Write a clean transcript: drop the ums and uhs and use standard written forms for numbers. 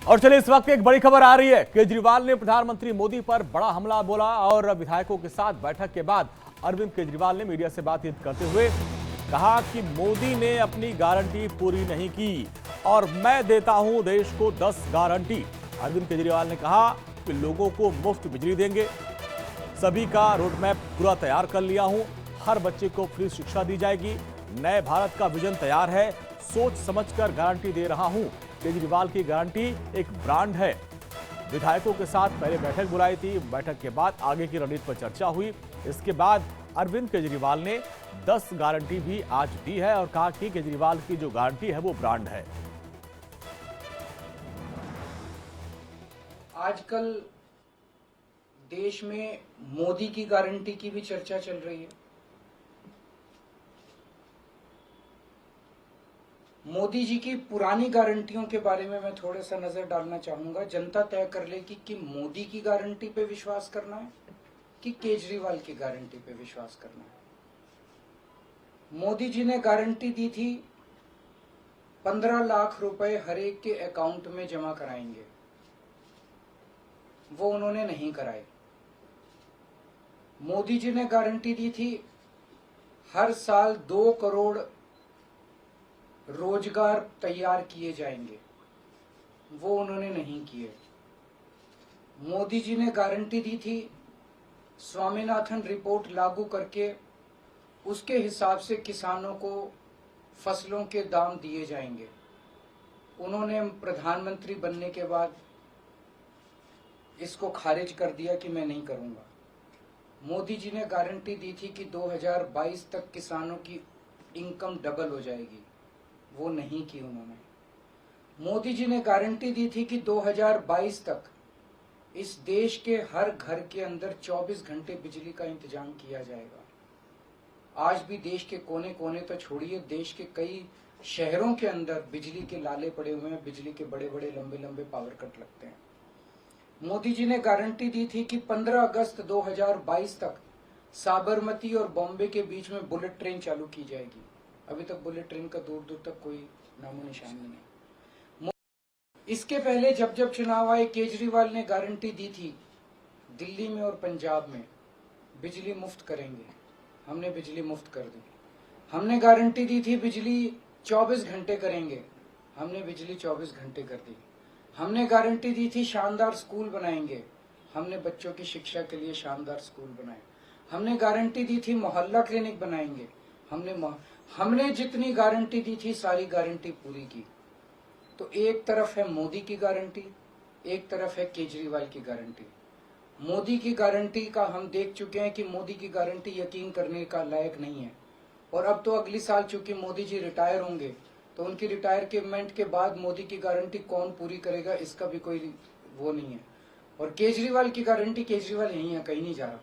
और चलिए इस वक्त एक बड़ी खबर आ रही है। केजरीवाल ने प्रधानमंत्री मोदी पर बड़ा हमला बोला और विधायकों के साथ बैठक के बाद अरविंद केजरीवाल ने मीडिया से बातचीत करते हुए कहा कि मोदी ने अपनी गारंटी पूरी नहीं की और मैं देता हूं देश को 10 गारंटी। अरविंद केजरीवाल ने कहा कि लोगों को मुफ्त बिजली देंगे, सभी का रोडमैप पूरा तैयार कर लिया हूं, हर बच्चे को फ्री शिक्षा दी जाएगी, नए भारत का विजन तैयार है, सोच समझकर गारंटी दे रहा हूं। केजरीवाल की गारंटी एक ब्रांड है। विधायकों के साथ पहले बैठक बुलाई थी, बैठक के बाद आगे की रणनीति पर चर्चा हुई। इसके बाद अरविंद केजरीवाल ने 10 गारंटी भी आज दी है और कहा कि केजरीवाल की जो गारंटी है वो ब्रांड है। आजकल देश में मोदी की गारंटी की भी चर्चा चल रही है। मोदी जी की पुरानी गारंटियों के बारे में मैं थोड़ा सा नजर डालना चाहूंगा। जनता तय कर लेगी कि मोदी की गारंटी पे विश्वास करना है कि केजरीवाल की गारंटी पे विश्वास करना है। मोदी जी ने गारंटी दी थी 15 लाख रुपए हर एक के अकाउंट में जमा कराएंगे, वो उन्होंने नहीं कराए। मोदी जी ने गारंटी दी थी हर साल 2 करोड़ रोजगार तैयार किए जाएंगे, वो उन्होंने नहीं किए। मोदी जी ने गारंटी दी थी स्वामीनाथन रिपोर्ट लागू करके उसके हिसाब से किसानों को फसलों के दाम दिए जाएंगे, उन्होंने प्रधानमंत्री बनने के बाद इसको खारिज कर दिया कि मैं नहीं करूंगा। मोदी जी ने गारंटी दी थी कि 2022 तक किसानों की इनकम डबल हो जाएगी, वो नहीं की उन्होंने। मोदी जी ने गारंटी दी थी कि 2022 तक इस देश के हर घर के अंदर 24 घंटे बिजली का इंतजाम किया जाएगा। आज भी देश के कोने कोने तो छोड़िए, देश के कई शहरों के अंदर बिजली के लाले पड़े हुए हैं, बिजली के बड़े बड़े लंबे लंबे पावर कट लगते हैं। मोदी जी ने गारंटी दी थी कि 15 अगस्त 2022 तक साबरमती और बॉम्बे के बीच में बुलेट ट्रेन चालू की जाएगी। अभी तक बुलेट ट्रेन का दूर दूर तक कोई नामो निशान नहीं है। इसके पहले जब जब चुनाव आए, केजरीवाल ने गारंटी दी थी दिल्ली में और पंजाब में बिजली मुफ्त करेंगे, हमने बिजली मुफ्त कर दी। हमने गारंटी दी थी बिजली 24 घंटे करेंगे, हमने बिजली 24 घंटे कर दी। हमने गारंटी दी थी शानदार स्कूल बनाएंगे, हमने बच्चों की शिक्षा के लिए शानदार स्कूल बनाए। हमने गारंटी दी थी मोहल्ला क्लिनिक बनाएंगे, हमने जितनी गारंटी दी थी सारी गारंटी पूरी की। तो एक तरफ है मोदी की गारंटी, एक तरफ है केजरीवाल की गारंटी। मोदी की गारंटी का हम देख चुके हैं कि मोदी की गारंटी यकीन करने का लायक नहीं है। और अब तो अगली साल चूंकि मोदी जी रिटायर होंगे, तो उनकी रिटायरमेंट के बाद मोदी की गारंटी कौन पूरी करेगा, इसका भी कोई वो नहीं है। और केजरीवाल की गारंटी, केजरीवाल यही है, कहीं नहीं जा रहा।